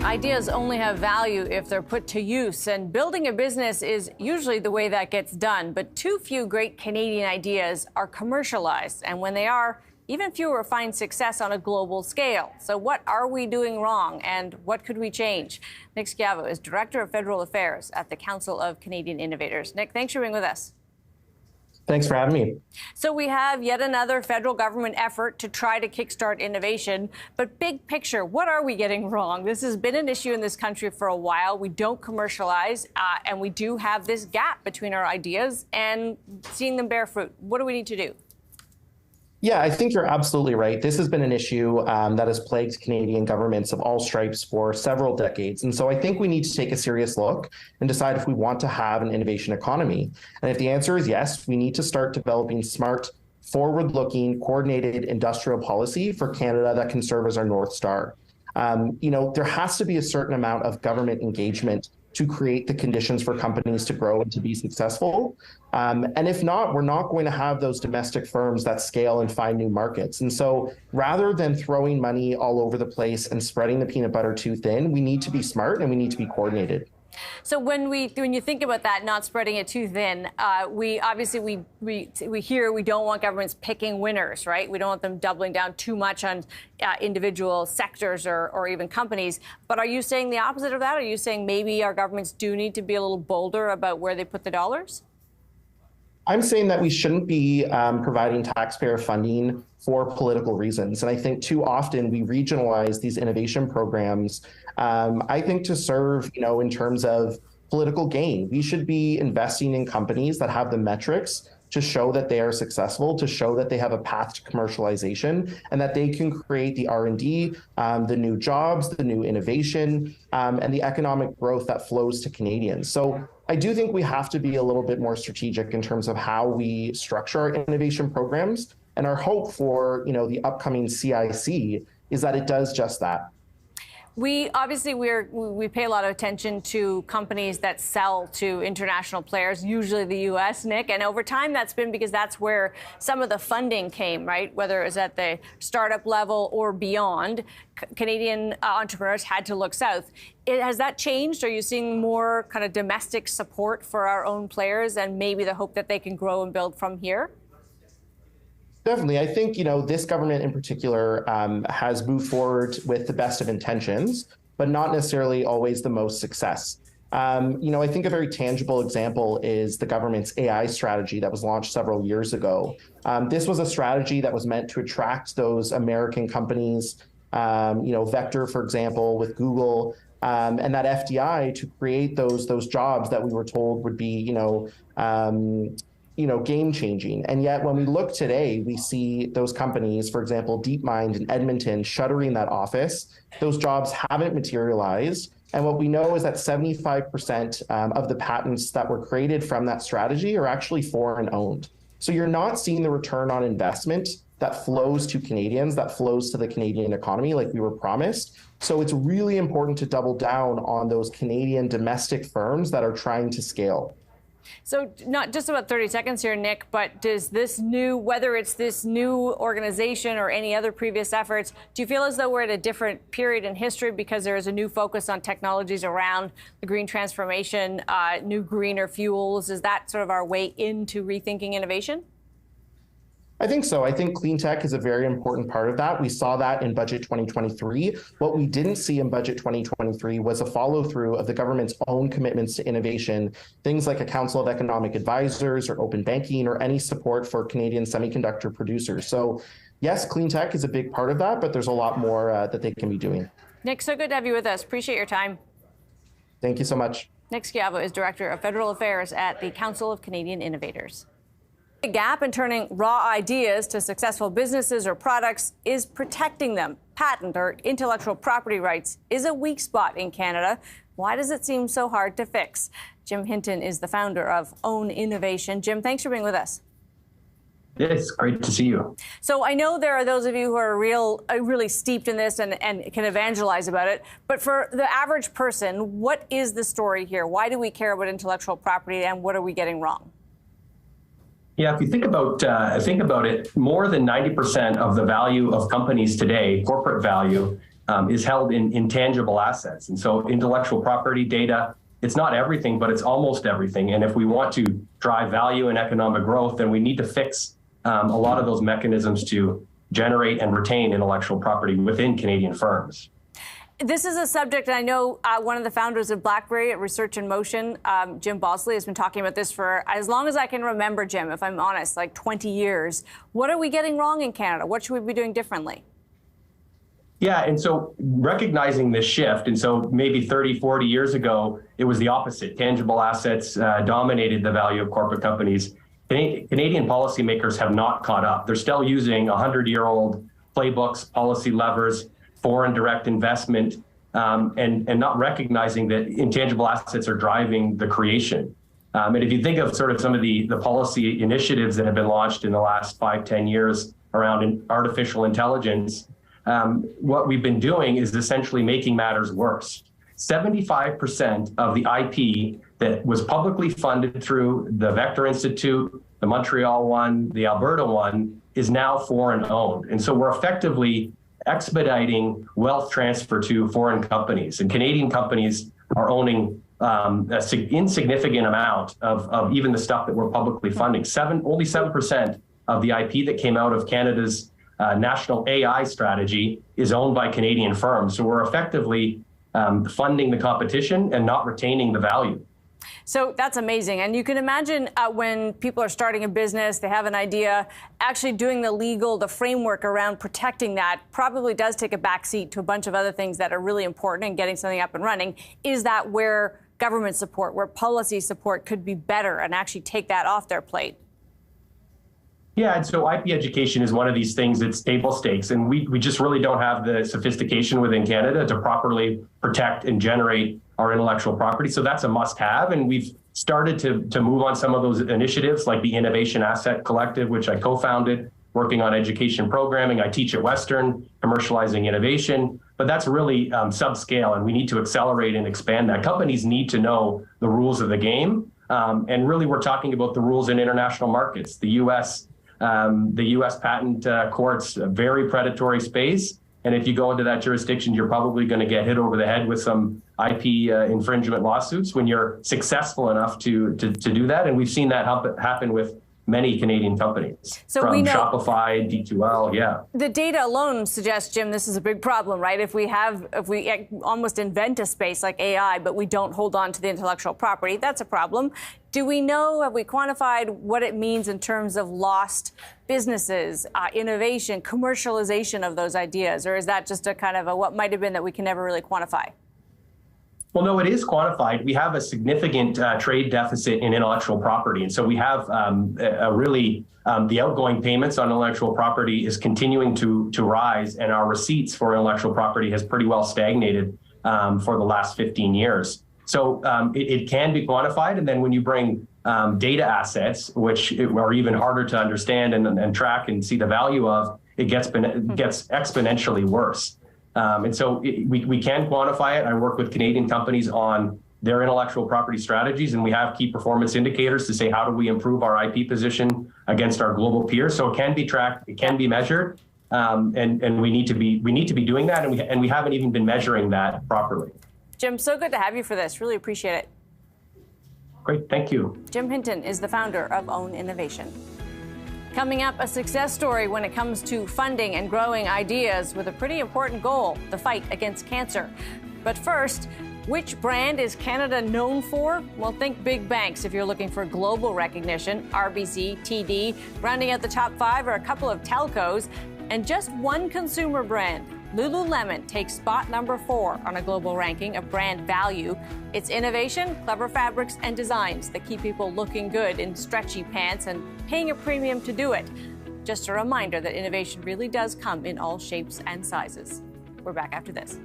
Ideas only have value if they're put to use, and building a business is usually the way that gets done. But too few great Canadian ideas are commercialized, and when they are, even fewer find success on a global scale. So what are we doing wrong, and what could we change? Nick Schiavo is Director of Federal Affairs at the Council of Canadian Innovators. Nick, thanks for being with us. Thanks for having me. So we have yet another federal government effort to try to kickstart innovation. But big picture, what are we getting wrong? This has been an issue in this country for a while. We don't commercialize, and we do have this gap between our ideas and seeing them bear fruit. What do we need to do? Yeah, I think you're absolutely right. This has been an issue that has plagued Canadian governments of all stripes for several decades. And so I think we need to take a serious look and decide if we want to have an innovation economy. And if the answer is yes, we need to start developing smart, forward-looking, coordinated industrial policy for Canada that can serve as our North Star. There has to be a certain amount of government engagement to create the conditions for companies to grow and to be successful. And if not, we're not going to have those domestic firms that scale and find new markets. And so rather than throwing money all over the place and spreading the peanut butter too thin, we need to be smart and we need to be coordinated. So when you think about that, not spreading it too thin, we hear we don't want governments picking winners, right? We don't want them doubling down too much on individual sectors or even companies. But are you saying the opposite of that? Are you saying maybe our governments do need to be a little bolder about where they put the dollars? I'm saying that we shouldn't be providing taxpayer funding for political reasons. And I think too often we regionalize these innovation programs, I think to serve, in terms of political gain. We should be investing in companies that have the metrics to show that they are successful, to show that they have a path to commercialization, and that they can create the R&D, the new jobs, the new innovation, and the economic growth that flows to Canadians. So I do think we have to be a little bit more strategic in terms of how we structure our innovation programs. And our hope for, the upcoming CIC is that it does just that. We pay a lot of attention to companies that sell to international players, usually the U.S., Nick. And over time, that's been because that's where some of the funding came, right? Whether it was at the startup level or beyond, Canadian entrepreneurs had to look south. Has that changed? Are you seeing more kind of domestic support for our own players and maybe the hope that they can grow and build from here? Definitely. I think, this government in particular has moved forward with the best of intentions, but not necessarily always the most success. I think a very tangible example is the government's AI strategy that was launched several years ago. This was a strategy that was meant to attract those American companies, Vector, for example, with Google, and that FDI to create those jobs that we were told would be, game changing. And yet when we look today, we see those companies, for example, DeepMind in Edmonton, shuttering that office. Those jobs haven't materialized. And what we know is that 75% of the patents that were created from that strategy are actually foreign owned. So you're not seeing the return on investment that flows to Canadians, that flows to the Canadian economy like we were promised. So it's really important to double down on those Canadian domestic firms that are trying to scale. So not just about 30 seconds here, Nick, but does this whether it's this new organization or any other previous efforts, do you feel as though we're at a different period in history because there is a new focus on technologies around the green transformation, new greener fuels? Is that sort of our way into rethinking innovation? I think so. I think clean tech is a very important part of that. We saw that in Budget 2023. What we didn't see in Budget 2023 was a follow through of the government's own commitments to innovation, things like a Council of Economic Advisors or open banking or any support for Canadian semiconductor producers. So yes, clean tech is a big part of that, but there's a lot more that they can be doing. Nick, so good to have you with us. Appreciate your time. Thank you so much. Nick Schiavo is Director of Federal Affairs at the Council of Canadian Innovators. The gap in turning raw ideas to successful businesses or products is protecting them. Patent or intellectual property rights is a weak spot in Canada. Why does it seem so hard to fix? Jim Hinton is the founder of Own Innovation. Jim, thanks for being with us. It's great to see you. So I know there are those of you who are really steeped in this and can evangelize about it. But for the average person, what is the story here? Why do we care about intellectual property and what are we getting wrong? Yeah, if you think about it, more than 90% of the value of companies today, corporate value, is held in intangible assets. And so intellectual property data, it's not everything, but it's almost everything. And if we want to drive value and economic growth, then we need to fix a lot of those mechanisms to generate and retain intellectual property within Canadian firms. This is a subject, and I know one of the founders of BlackBerry at Research in Motion, Jim Bosley, has been talking about this for as long as I can remember, Jim, if I'm honest, like 20 years. What are we getting wrong in Canada? What should we be doing differently? Yeah, and so recognizing this shift, and so maybe 30, 40 years ago, it was the opposite. Tangible assets dominated the value of corporate companies. Canadian policymakers have not caught up. They're still using 100-year-old playbooks, policy levers, foreign direct investment, and not recognizing that intangible assets are driving the creation. And if you think of sort of some of the policy initiatives that have been launched in the last 5-10 years around artificial intelligence, what we've been doing is essentially making matters worse. 75% of the IP that was publicly funded through the Vector Institute, the Montreal one, the Alberta one, is now foreign owned. And so we're effectively expediting wealth transfer to foreign companies, and Canadian companies are owning an insignificant amount of even the stuff that we're publicly funding. Only 7% of the IP that came out of Canada's national AI strategy is owned by Canadian firms. So we're effectively funding the competition and not retaining the value. So that's amazing. And you can imagine when people are starting a business, they have an idea, actually doing the framework around protecting that probably does take a backseat to a bunch of other things that are really important in getting something up and running. Is that where government support, where policy support could be better and actually take that off their plate? Yeah, and so IP education is one of these things that's table stakes, and we just really don't have the sophistication within Canada to properly protect and generate our intellectual property. So that's a must-have, and we've started to move on some of those initiatives like the Innovation Asset Collective, which I co-founded, working on education programming. I teach at Western, commercializing innovation, but that's really subscale, and we need to accelerate and expand that. Companies need to know the rules of the game, and really we're talking about the rules in international markets. The U.S. patent court's a very predatory space. And if you go into that jurisdiction, you're probably going to get hit over the head with some IP infringement lawsuits when you're successful enough to do that. And we've seen that happen with many Canadian companies, so from we know Shopify, D2L, yeah. The data alone suggests, Jim, this is a big problem, right? If we almost invent a space like AI, but we don't hold on to the intellectual property, that's a problem. Do we know, have we quantified what it means in terms of lost businesses, innovation, commercialization of those ideas? Or is that just a kind of a what might have been that we can never really quantify? Well, no, it is quantified. We have a significant trade deficit in intellectual property. And so we have the outgoing payments on intellectual property is continuing to rise, and our receipts for intellectual property has pretty well stagnated for the last 15 years. So it can be quantified. And then when you bring data assets, which are even harder to understand and track and see the value of, it gets exponentially worse. And so we can quantify it. I work with Canadian companies on their intellectual property strategies, and we have key performance indicators to say how do we improve our IP position against our global peers. So it can be tracked, it can be measured, and we need to be doing that, and we haven't even been measuring that properly. Jim, so good to have you for this. Really appreciate it. Great, thank you. Jim Hinton is the founder of Own Innovation. Coming up, a success story when it comes to funding and growing ideas with a pretty important goal, the fight against cancer. But first, which brand is Canada known for? Well, think big banks if you're looking for global recognition. RBC, TD, rounding out the top 5 are a couple of telcos, and just one consumer brand. Lululemon takes spot number 4 on a global ranking of brand value. It's innovation, clever fabrics, and designs that keep people looking good in stretchy pants and paying a premium to do it. Just a reminder that innovation really does come in all shapes and sizes. We're back after this.